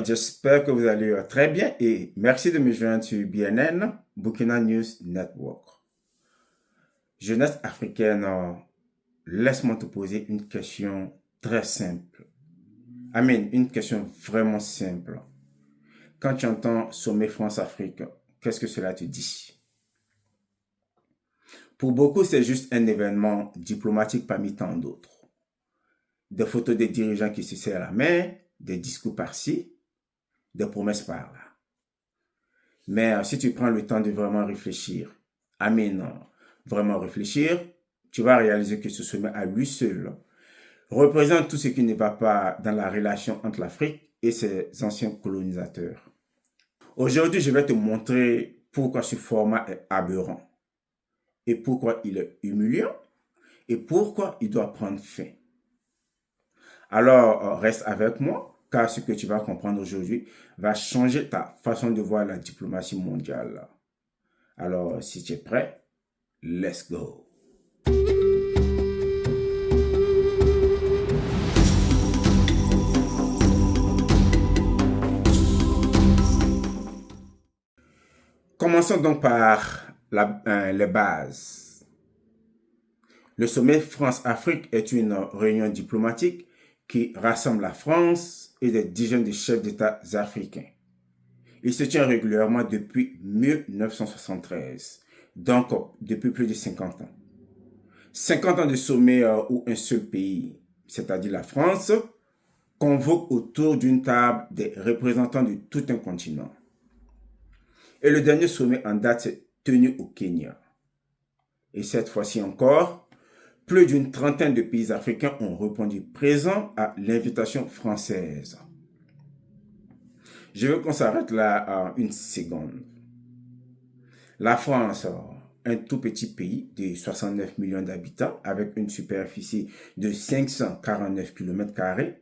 j'espère que vous allez très bien et merci de me joindre sur BNN, Burkina News Network. Jeunesse africaine, laisse-moi te poser une question très simple. Amen, une question vraiment simple. Quand tu entends sommet France-Afrique, qu'est-ce que cela te dit? Pour beaucoup, c'est juste un événement diplomatique parmi tant d'autres. Des photos des dirigeants qui se serrent la main, des discours par-ci, des promesses par-là. Mais si tu prends le temps de vraiment réfléchir, amen, vraiment réfléchir, tu vas réaliser que ce sommet à lui seul représente tout ce qui ne va pas dans la relation entre l'Afrique et ses anciens colonisateurs. Aujourd'hui, je vais te montrer pourquoi ce format est aberrant et pourquoi il est humiliant et pourquoi il doit prendre fin. Alors, reste avec moi, car ce que tu vas comprendre aujourd'hui va changer ta façon de voir la diplomatie mondiale. Alors, si tu es prêt, let's go. Commençons donc par les bases. Le sommet France-Afrique est une réunion diplomatique qui rassemble la France et des dizaines de chefs d'État africains. Il se tient régulièrement depuis 1973, donc depuis plus de 50 ans. 50 ans de sommet où un seul pays, c'est-à-dire la France, convoque autour d'une table des représentants de tout un continent. Et le dernier sommet en date s'est tenu au Kenya. Et cette fois-ci encore, plus d'une trentaine de pays africains ont répondu présents à l'invitation française. Je veux qu'on s'arrête là une seconde. La France, un tout petit pays de 69 millions d'habitants avec une superficie de 549 km²,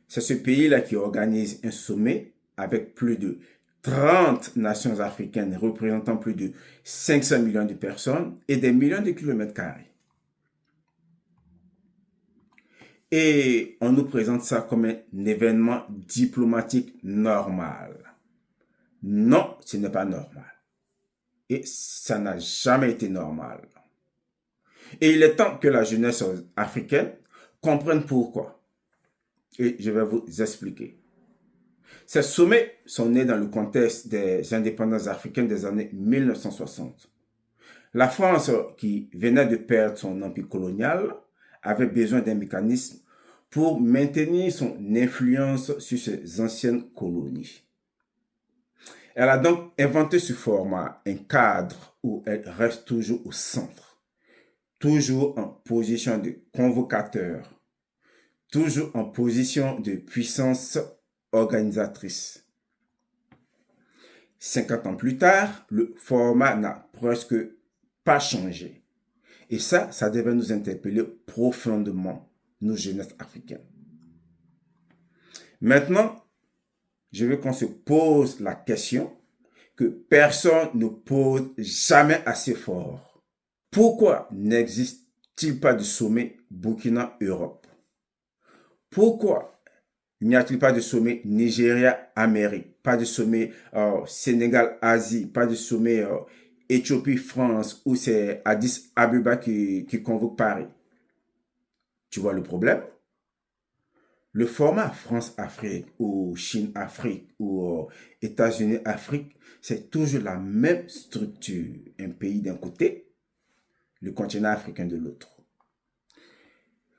c'est ce pays-là qui organise un sommet avec plus de 30 nations africaines représentant plus de 500 millions de personnes et des millions de kilomètres carrés. Et on nous présente ça comme un événement diplomatique normal. Non, ce n'est pas normal. Et ça n'a jamais été normal. Et il est temps que la jeunesse africaine comprenne pourquoi. Et je vais vous expliquer. Ces sommets sont nés dans le contexte des indépendances africaines des années 1960. La France, qui venait de perdre son empire colonial, avait besoin d'un mécanisme pour maintenir son influence sur ses anciennes colonies. Elle a donc inventé ce format, un cadre où elle reste toujours au centre, toujours en position de convocateur, toujours en position de puissance organisatrice. 50 ans plus tard, le format n'a presque pas changé. Et ça devait nous interpeller profondément, nous jeunesses africaines. Maintenant, je veux qu'on se pose la question que personne ne pose jamais assez fort. Pourquoi n'existe-t-il pas de sommet Burkina-Europe? Pourquoi n'y a-t-il pas de sommet Nigeria-Amérique? Pas de sommet Sénégal-Asie? Pas de sommet Éthiopie-France où c'est Addis Abeba qui convoque Paris? Tu vois le problème? Le format France-Afrique ou Chine-Afrique ou États-Unis-Afrique, c'est toujours la même structure. Un pays d'un côté, le continent africain de l'autre.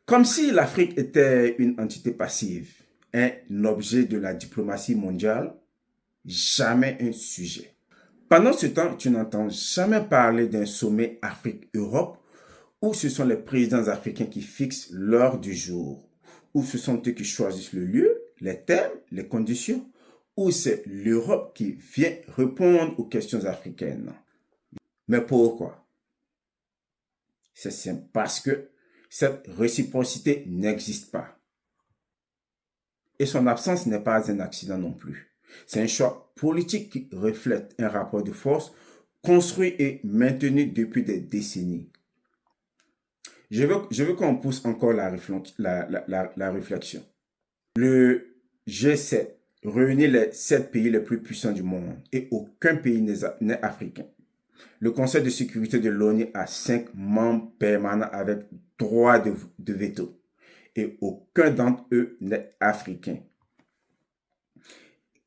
Comme si l'Afrique était une entité passive, un objet de la diplomatie mondiale, jamais un sujet. Pendant ce temps, tu n'entends jamais parler d'un sommet Afrique-Europe où ce sont les présidents africains qui fixent l'heure du jour, où ce sont eux qui choisissent le lieu, les thèmes, les conditions, où c'est l'Europe qui vient répondre aux questions africaines. Mais pourquoi? C'est simple, parce que cette réciprocité n'existe pas. Et son absence n'est pas un accident non plus. C'est un choix politique qui reflète un rapport de force construit et maintenu depuis des décennies. Je veux qu'on pousse encore la réflexion. Le G7, réunit les 7 pays les plus puissants du monde et aucun pays n'est africain. Le Conseil de sécurité de l'ONU a 5 membres permanents avec droit de veto et aucun d'entre eux n'est africain.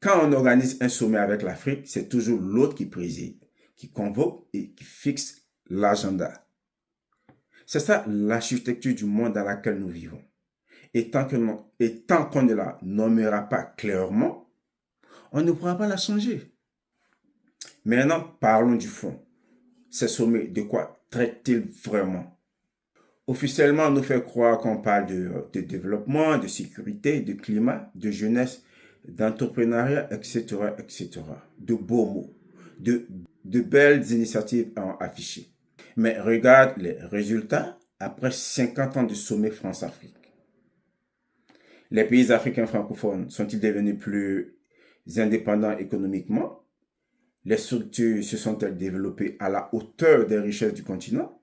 Quand on organise un sommet avec l'Afrique, c'est toujours l'autre qui préside, qui convoque et qui fixe l'agenda. C'est ça l'architecture du monde dans laquelle nous vivons. Et tant qu'on ne la nommera pas clairement, on ne pourra pas la changer. Maintenant, parlons du fond. Ces sommets, de quoi traitent-ils vraiment? Officiellement, on nous fait croire qu'on parle de développement, de sécurité, de climat, de jeunesse, d'entrepreneuriat, etc., etc. De beaux mots, de belles initiatives affichées. Mais regarde les résultats après 50 ans de sommet France-Afrique. Les pays africains francophones sont-ils devenus plus indépendants économiquement? Les structures se sont-elles développées à la hauteur des richesses du continent?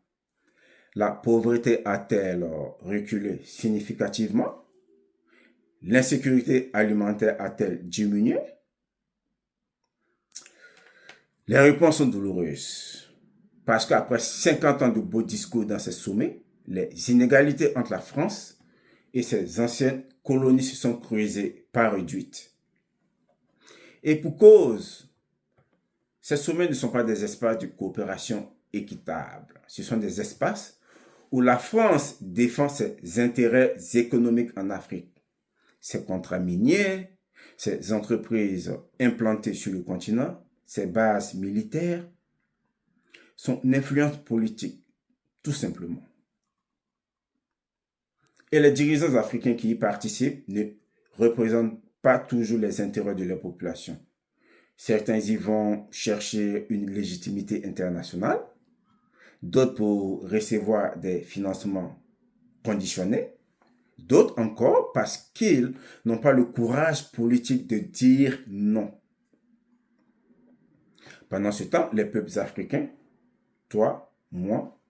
La pauvreté a-t-elle reculé significativement? L'insécurité alimentaire a-t-elle diminué? Les réponses sont douloureuses. Parce qu'après 50 ans de beaux discours dans ces sommets, les inégalités entre la France et ses anciennes colonies se sont creusées, pas réduites. Et pour cause, ces sommets ne sont pas des espaces de coopération équitable. Ce sont des espaces où la France défend ses intérêts économiques en Afrique. Ses contrats miniers, ses entreprises implantées sur le continent, ses bases militaires, son influence politique, tout simplement. Et les dirigeants africains qui y participent ne représentent pas toujours les intérêts de leur population. Certains y vont chercher une légitimité internationale, d'autres pour recevoir des financements conditionnés, d'autres encore parce qu'ils n'ont pas le courage politique de dire non. Pendant ce temps, les peuples africains, toi, moi,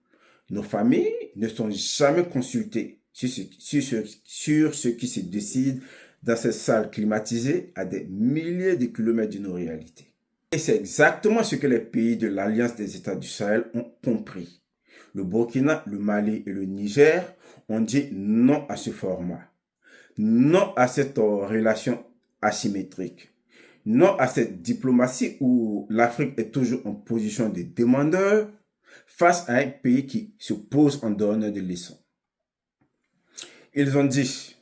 nos familles ne sont jamais consultés sur ce qui se décide dans ces salles climatisées à des milliers de kilomètres de nos réalités. Et c'est exactement ce que les pays de l'Alliance des États du Sahel ont compris. Le Burkina, le Mali et le Niger ont dit non à ce format, non à cette relation asymétrique, non à cette diplomatie où l'Afrique est toujours en position de demandeur face à un pays qui se pose en donneur de leçons. Ils ont dit,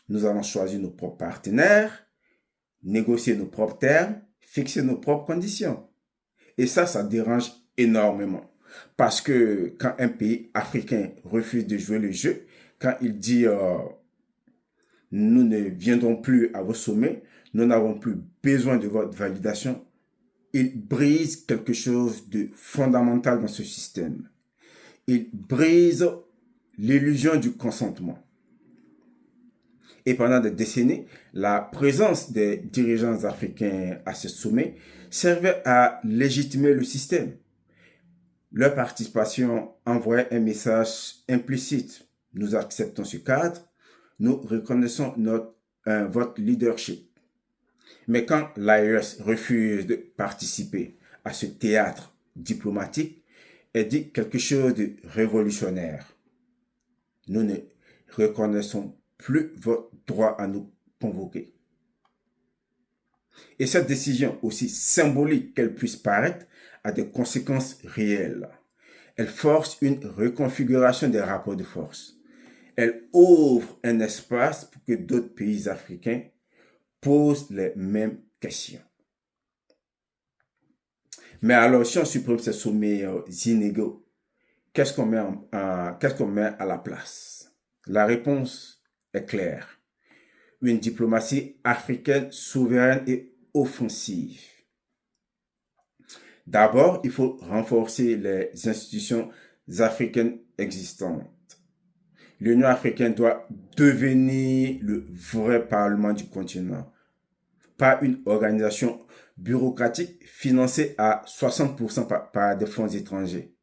nous allons choisir nos propres partenaires, négocier nos propres termes, fixer nos propres conditions. Et ça dérange énormément. Parce que quand un pays africain refuse de jouer le jeu, quand il dit nous ne viendrons plus à vos sommets, nous n'avons plus besoin de votre validation, il brise quelque chose de fondamental dans ce système. Il brise l'illusion du consentement. Et pendant des décennies, la présence des dirigeants africains à ce sommet servait à légitimer le système. Leur participation envoyait un message implicite. Nous acceptons ce cadre, nous reconnaissons votre leadership. Mais quand l'AES refuse de participer à ce théâtre diplomatique, elle dit quelque chose de révolutionnaire. Nous ne reconnaissons plus votre droit à nous convoquer. Et cette décision, aussi symbolique qu'elle puisse paraître, a des conséquences réelles. Elle force une reconfiguration des rapports de force. Elle ouvre un espace pour que d'autres pays africains posent les mêmes questions. Mais alors, si on supprime ces sommets inégaux, qu'est-ce qu'on met à la place? La réponse est claire. Une diplomatie africaine souveraine et offensive. D'abord, il faut renforcer les institutions africaines existantes. L'Union africaine doit devenir le vrai parlement du continent, pas une organisation bureaucratique financée à 60% par des fonds étrangers,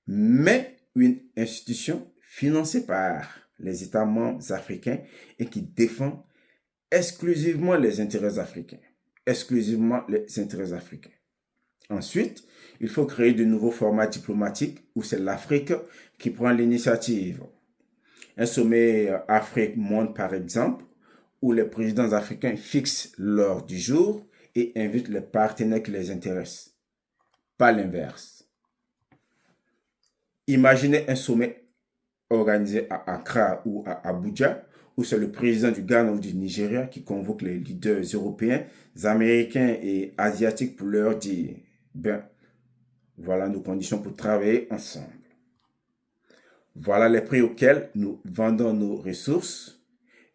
mais une institution financée par les États membres africains et qui défend exclusivement les intérêts africains. Exclusivement les intérêts africains. Ensuite, il faut créer de nouveaux formats diplomatiques où c'est l'Afrique qui prend l'initiative. Un sommet Afrique-Monde, par exemple, où les présidents africains fixent l'heure du jour et invitent les partenaires qui les intéressent, pas l'inverse. Imaginez un sommet organisé à Accra ou à Abuja, où c'est le président du Ghana ou du Nigeria qui convoque les leaders européens, américains et asiatiques pour leur dire, ben, voilà nos conditions pour travailler ensemble. Voilà les prix auxquels nous vendons nos ressources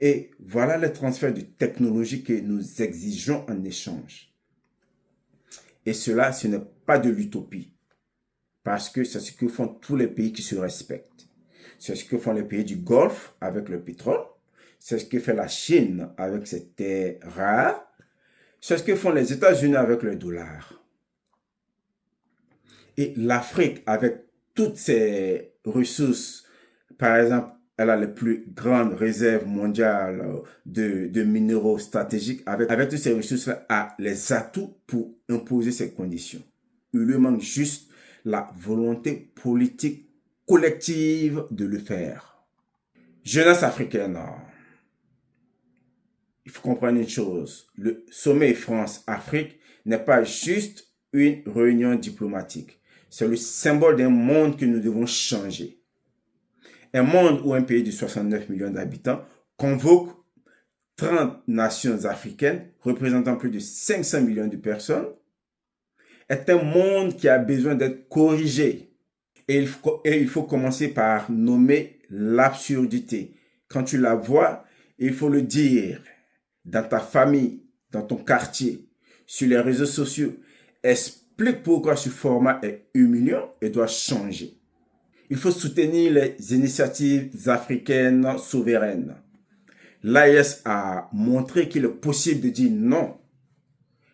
et voilà les transferts de technologie que nous exigeons en échange. Et cela, ce n'est pas de l'utopie, parce que c'est ce que font tous les pays qui se respectent. C'est ce que font les pays du Golfe avec le pétrole. C'est ce que fait la Chine avec ses terres rares. C'est ce que font les États-Unis avec le dollar. Et l'Afrique, avec toutes ses ressources, par exemple, elle a les plus grandes réserves mondiales de minéraux stratégiques. Avec toutes ces ressources-là, a les atouts pour imposer ces conditions. Il lui manque juste la volonté politique collective de le faire. Jeunesse africaine, il faut comprendre une chose. Le sommet France-Afrique n'est pas juste une réunion diplomatique. C'est le symbole d'un monde que nous devons changer. Un monde où un pays de 69 millions d'habitants convoque 30 nations africaines représentant plus de 500 millions de personnes est un monde qui a besoin d'être corrigé. Et il faut commencer par nommer l'absurdité. Quand tu la vois, il faut le dire dans ta famille, dans ton quartier, sur les réseaux sociaux. Explique pourquoi ce format est humiliant et doit changer. Il faut soutenir les initiatives africaines souveraines. L'AES a montré qu'il est possible de dire non.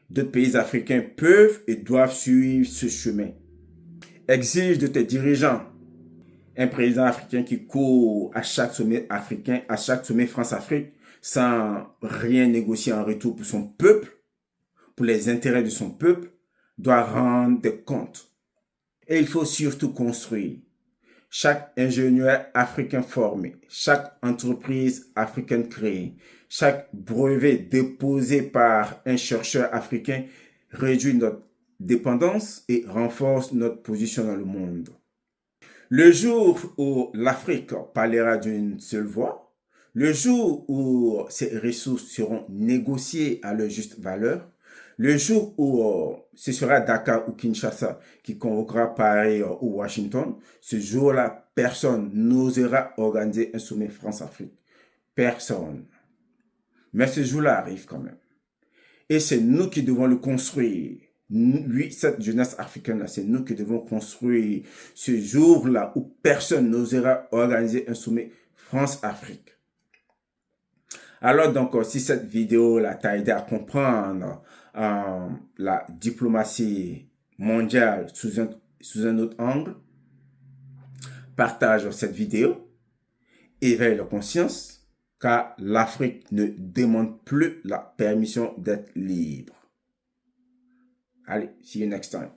D'autres pays africains peuvent et doivent suivre ce chemin. Exige de tes dirigeants un président africain qui court à chaque sommet africain, à chaque sommet France-Afrique, sans rien négocier en retour pour son peuple, pour les intérêts de son peuple, doit rendre des comptes. Et il faut surtout construire. Chaque ingénieur africain formé, chaque entreprise africaine créée, chaque brevet déposé par un chercheur africain réduit notre dépendance et renforce notre position dans le monde. Le jour où l'Afrique parlera d'une seule voix, le jour où ses ressources seront négociées à leur juste valeur, le jour où ce sera Dakar ou Kinshasa qui convoquera Paris ou Washington, ce jour-là, personne n'osera organiser un sommet France-Afrique. Personne. Mais ce jour-là arrive quand même. Et c'est nous qui devons le construire. Oui, cette jeunesse africaine-là, c'est nous qui devons construire ce jour-là où personne n'osera organiser un sommet France-Afrique. Alors donc, si cette vidéo-là t'a aidé à comprendre la diplomatie mondiale sous un autre angle, partage cette vidéo, éveille la conscience, car l'Afrique ne demande plus la permission d'être libre. Allez, see you next time.